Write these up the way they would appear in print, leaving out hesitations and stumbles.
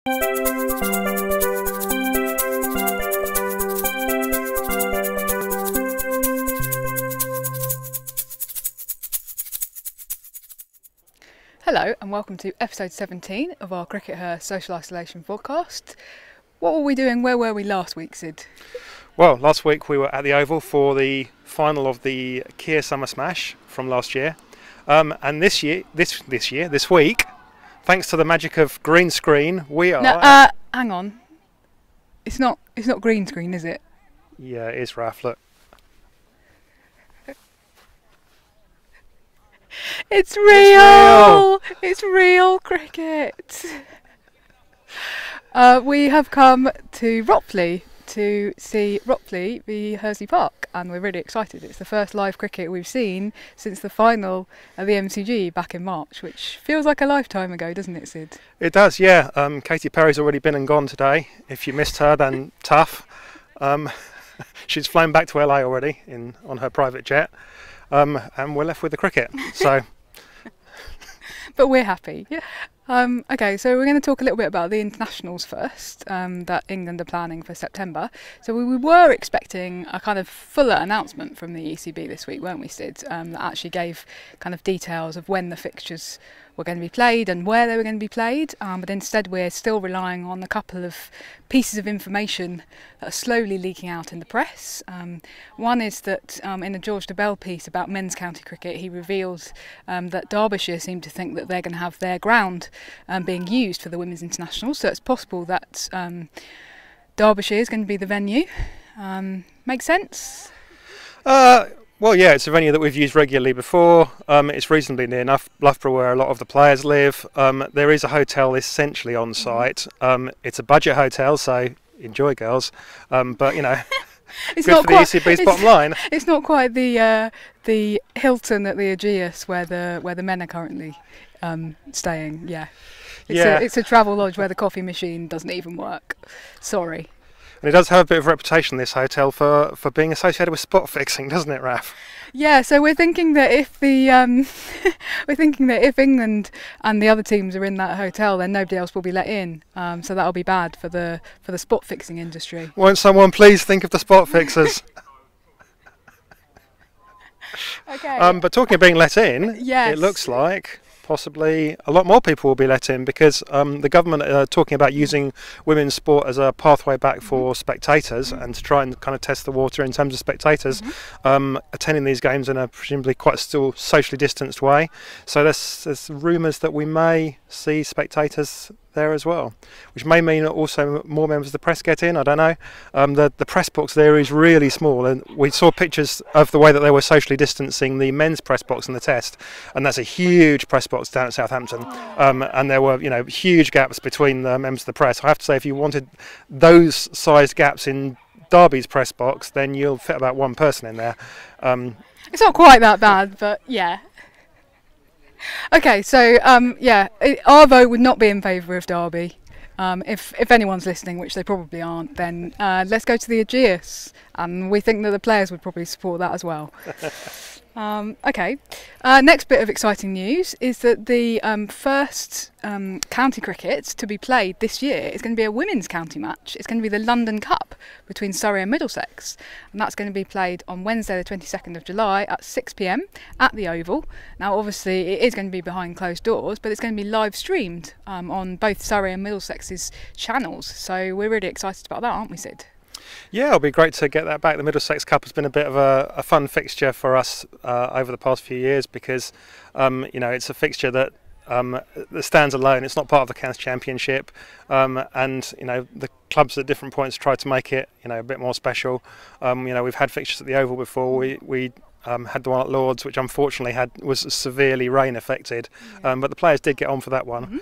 Hello and welcome to episode 17 of our CRICKETher Social Isolation Vodcast. What were we doing? Where were we last week, Syd? Well, last week we were at the Oval for the final of the Kia Summer Smash from last year. And this week, thanks to the magic of green screen, we are... No, hang on. It's not green screen, is it? Yeah, it is, Raf, look. It's real! It's real cricket! We have come to Ropley to see Ropley v Hursley Park, and we're really excited. It's the first live cricket we've seen since the final of the MCG back in March, which feels like a lifetime ago, doesn't it, Syd? It does, yeah. Katy Perry's already been and gone today. If you missed her, then tough. She's flown back to LA already on her private jet. And we're left with the cricket, so... But we're happy. Okay, so we're going to talk a little bit about the internationals first, that England are planning for September. So we were expecting a kind of fuller announcement from the ECB this week, weren't we, Syd? That actually gave kind of details of when the fixtures were going to be played and where they were going to be played, but instead we're still relying on a couple of pieces of information that are slowly leaking out in the press. One is that in a George Dobell piece about men's county cricket, he revealed that Derbyshire seem to think that they're going to have their ground being used for the women's international, so it's possible that Derbyshire is going to be the venue. Make sense? Well, yeah, it's a venue that we've used regularly before. It's reasonably near enough Loughborough, where a lot of the players live. There is a hotel essentially on site. It's a budget hotel, so enjoy, girls. But you know, it's good not for the ECB's bottom line. It's not quite the Hilton at the Aegeus where the men are currently staying. Yeah, it's a travel lodge where the coffee machine doesn't even work. Sorry. And it does have a bit of a reputation, this hotel, for being associated with spot fixing, doesn't it, Raf? Yeah, so we're thinking that if England and the other teams are in that hotel, then nobody else will be let in. So that'll be bad for the spot fixing industry. Won't someone please think of the spot fixers? Okay. But talking of being let in, yes. It looks like possibly a lot more people will be let in, because the government are talking about using women's sport as a pathway back for spectators, and to try and kind of test the water in terms of spectators attending these games in a presumably quite still socially distanced way. So there's rumours that we may see spectators there as well, which may mean also more members of the press get in. I don't know. The press box there is really small, and we saw pictures of the way that they were socially distancing the men's press box in the test, and that's a huge press box down at Southampton, and there were huge gaps between the members of the press. I have to say, if you wanted those sized gaps in Derby's press box, then you'll fit about one person in there. It's not quite that bad, but yeah. Okay, so our vote would not be in favour of Derby. If anyone's listening, which they probably aren't, then let's go to the Aegeus, and we think that the players would probably support that as well. Okay, next bit of exciting news is that the first county cricket to be played this year is going to be a women's county match. It's going to be the London Cup between Surrey and Middlesex, and that's going to be played on Wednesday the 22nd of July at 6 p.m. at the Oval. Now obviously it is going to be behind closed doors, but it's going to be live streamed on both Surrey and Middlesex's channels, so we're really excited about that, aren't we, Syd? Yeah, it'll be great to get that back. The Middlesex Cup has been a bit of a fun fixture for us over the past few years, because it's a fixture that stands alone. It's not part of the County Championship, and the clubs at different points try to make it a bit more special. We've had fixtures at the Oval before. We had the one at Lords, which unfortunately was severely rain affected, but the players did get on for that one.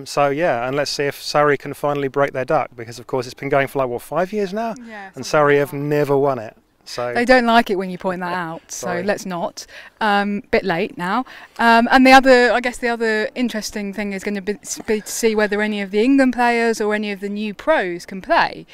So yeah, and let's see if Surrey can finally break their duck, because of course it's been going for like 5 years now, and Surrey have never won it. So they don't like it when you point that out, so Sorry. let's not. Bit late now. And the other interesting thing is going to be to see whether any of the England players or any of the new pros can play.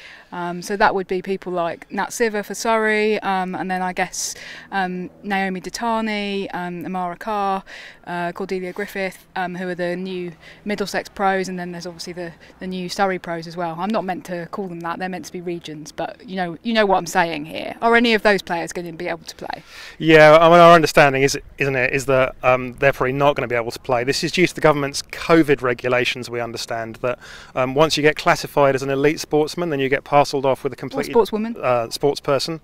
So that would be people like Nat Siver for Surrey, and then I guess Naomi Ditani, Amara Carr, Cordelia Griffith, who are the new Middlesex pros, and then there's obviously the new Surrey pros as well. I'm not meant to call them that; they're meant to be regions, but you know what I'm saying here. Are any of those players going to be able to play? Yeah, I mean, our understanding is that they're probably not going to be able to play. This is due to the government's COVID regulations. We understand that once you get classified as an elite sportsman, then you get parcelled off with a complete sportswoman, sportsperson.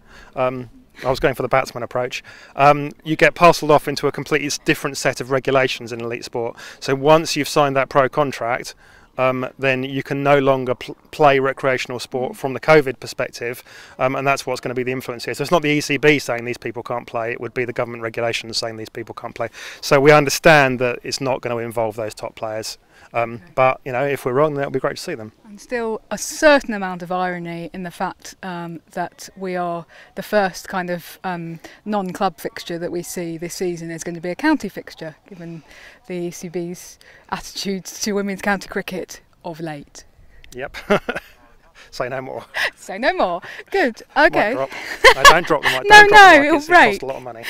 I was going for the batsman approach. You get parcelled off into a completely different set of regulations in elite sport. So once you've signed that pro contract, then you can no longer play recreational sport from the COVID perspective, and that's what's going to be the influence here. So it's not the ECB saying these people can't play, it would be the government regulations saying these people can't play. So we understand that it's not going to involve those top players. But if we're wrong, then it'll be great to see them. And still a certain amount of irony in the fact that we are the first kind of non-club fixture that we see this season is going to be a county fixture, given the ECB's attitudes to women's county cricket of late. Yep. Say no more. Say no more. Good. Okay. No, don't drop them. No, it'll break. It costs a lot of money.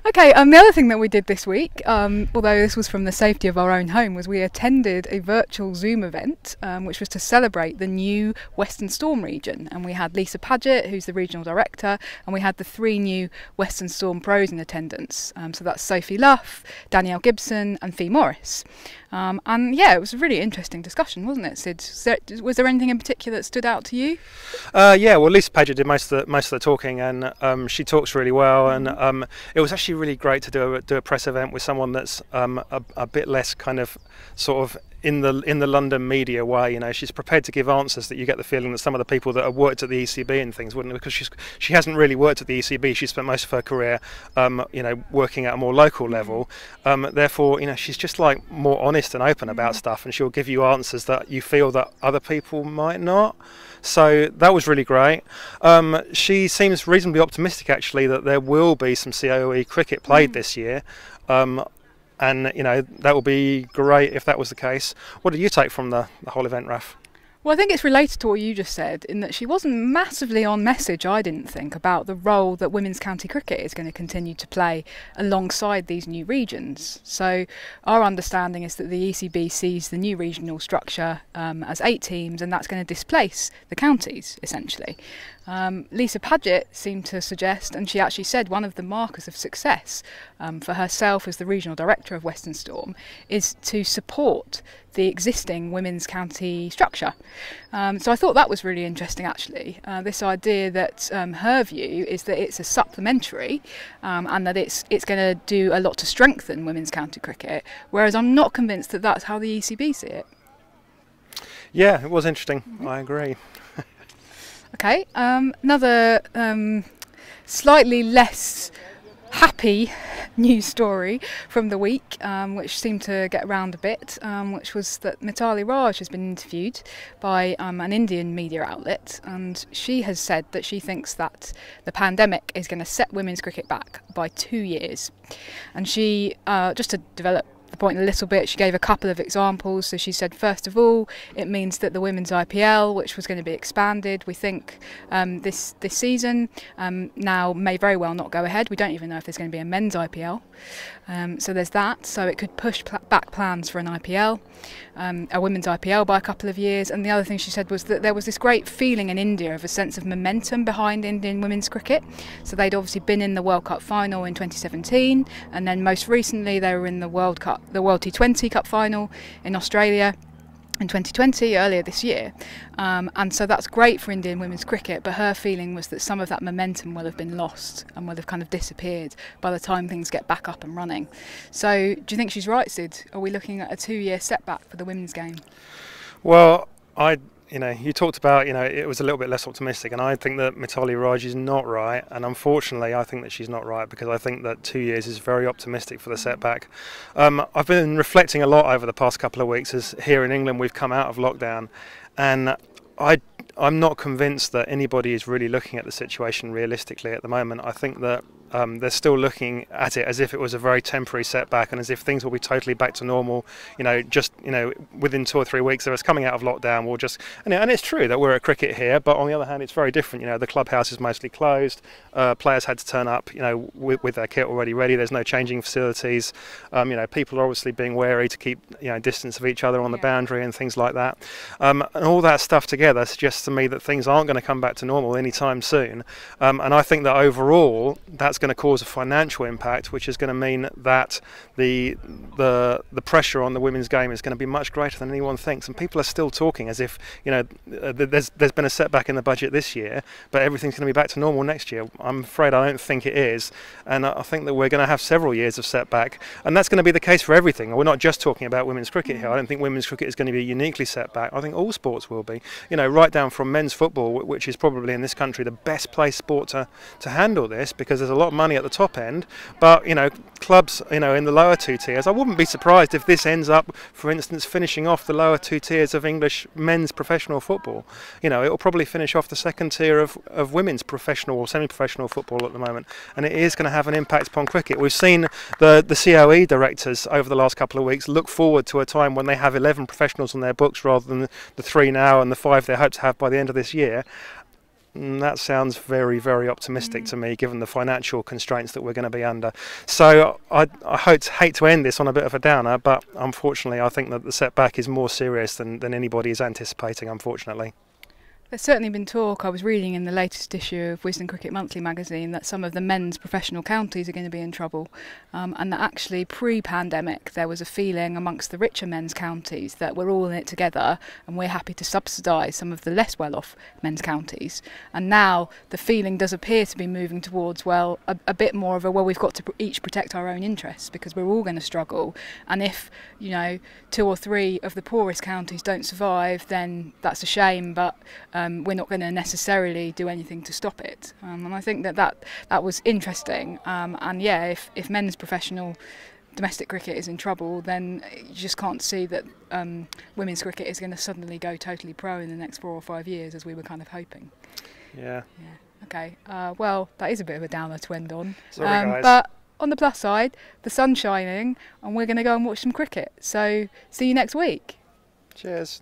Okay, the other thing that we did this week, although this was from the safety of our own home, was we attended a virtual Zoom event which was to celebrate the new Western Storm region. And we had Lisa Paget, who's the regional director, and we had the 3 new Western Storm pros in attendance. So that's Sophie Luff, Danielle Gibson and Fee Morris. And yeah, it was a really interesting discussion, wasn't it, Syd? Was there anything in particular that stood out to you? Yeah, well, Lisa Paget did most of the talking, and she talks really well. And it was actually really great to do a press event with someone that's a bit less kind of sort of in the London media way. She's prepared to give answers that you get the feeling that some of the people that have worked at the ECB and things wouldn't, because she hasn't really worked at the ECB. She spent most of her career working at a more local level. Therefore, she's just like more honest and open about stuff, and she'll give you answers that you feel that other people might not. So that was really great. She seems reasonably optimistic, actually, that there will be some COE cricket played this year. And that will be great if that was the case. What did you take from the whole event, Raf? Well, I think it's related to what you just said, in that she wasn't massively on message, I didn't think, about the role that women's county cricket is going to continue to play alongside these new regions. So our understanding is that the ECB sees the new regional structure as 8 teams, and that's going to displace the counties, essentially. Lisa Paget seemed to suggest, and she actually said one of the markers of success for herself as the regional director of Western Storm is to support the existing women's county structure. So I thought that was really interesting, actually. This idea that her view is that it's a supplementary and that it's going to do a lot to strengthen women's county cricket, whereas I'm not convinced that that's how the ECB see it. Yeah, it was interesting. I agree. Okay, another slightly less happy news story from the week, which seemed to get around a bit, which was that Mithali Raj has been interviewed by an Indian media outlet, and she has said that she thinks that the pandemic is going to set women's cricket back by 2 years. And she, just to develop the point a little bit, she gave a couple of examples. So she said, first of all, it means that the women's IPL, which was going to be expanded, we think this season now may very well not go ahead. We don't even know if there's going to be a men's IPL. So there's that. So it could push back plans for an IPL, a women's IPL, by a couple of years. And the other thing she said was that there was this great feeling in India of a sense of momentum behind Indian women's cricket. So they'd obviously been in the World Cup final in 2017, and then most recently they were in the World T20 Cup final in Australia in 2020, earlier this year. And so that's great for Indian women's cricket, but her feeling was that some of that momentum will have been lost and will have kind of disappeared by the time things get back up and running. So do you think she's right, Syd? Are we looking at a 2-year setback for the women's game? Well, you talked about, it was a little bit less optimistic, and I think that Mithali Raj is not right, and unfortunately I think that she's not right, because I think that 2 years is very optimistic for the setback. I've been reflecting a lot over the past couple of weeks as here in England we've come out of lockdown, and I'm not convinced that anybody is really looking at the situation realistically at the moment. I think that they're still looking at it as if it was a very temporary setback, and as if things will be totally back to normal, just within 2 or 3 weeks of us coming out of lockdown. We'll just, and it's true that we're at cricket here, but on the other hand it's very different. The clubhouse is mostly closed, players had to turn up with their kit already ready. There's no changing facilities. People are obviously being wary to keep distance of each other on the boundary and things like that, and all that stuff together suggests to me that things aren't going to come back to normal anytime soon, and I think that overall that's going to cause a financial impact, which is going to mean that the pressure on the women's game is going to be much greater than anyone thinks. And people are still talking as if there's been a setback in the budget this year, but everything's going to be back to normal next year. I'm afraid I don't think it is, and I think that we're going to have several years of setback, and that's going to be the case for everything. We're not just talking about women's cricket here. I don't think women's cricket is going to be uniquely setback. I think all sports will be, right down from men's football, which is probably in this country the best placed sport to handle this, because there's a lot of money at the top end, but clubs in the lower 2 tiers, I wouldn't be surprised if this ends up, for instance, finishing off the lower 2 tiers of English men's professional football. It will probably finish off the 2nd tier of women's professional or semi-professional football at the moment, and it is going to have an impact upon cricket. We've seen the COE directors over the last couple of weeks look forward to a time when they have 11 professionals on their books rather than the 3 now and the 5 they hope to have by the end of this year. That sounds very, very optimistic to me, given the financial constraints that we're going to be under. So I hate to end this on a bit of a downer, but unfortunately I think that the setback is more serious than anybody is anticipating, unfortunately. There's certainly been talk, I was reading in the latest issue of Wisden Cricket Monthly magazine, that some of the men's professional counties are going to be in trouble, and that actually pre-pandemic there was a feeling amongst the richer men's counties that we're all in it together and we're happy to subsidise some of the less well-off men's counties. And now the feeling does appear to be moving towards, a bit more of we've got to each protect our own interests, because we're all going to struggle, and if 2 or 3 of the poorest counties don't survive, then that's a shame, but we're not going to necessarily do anything to stop it. And I think that was interesting. And yeah, if men's professional domestic cricket is in trouble, then you just can't see that women's cricket is going to suddenly go totally pro in the next 4 or 5 years, as we were kind of hoping. Yeah. Okay. Well, that is a bit of a downer to end on. Sorry, guys. But on the plus side, the sun's shining, and we're going to go and watch some cricket. So see you next week. Cheers.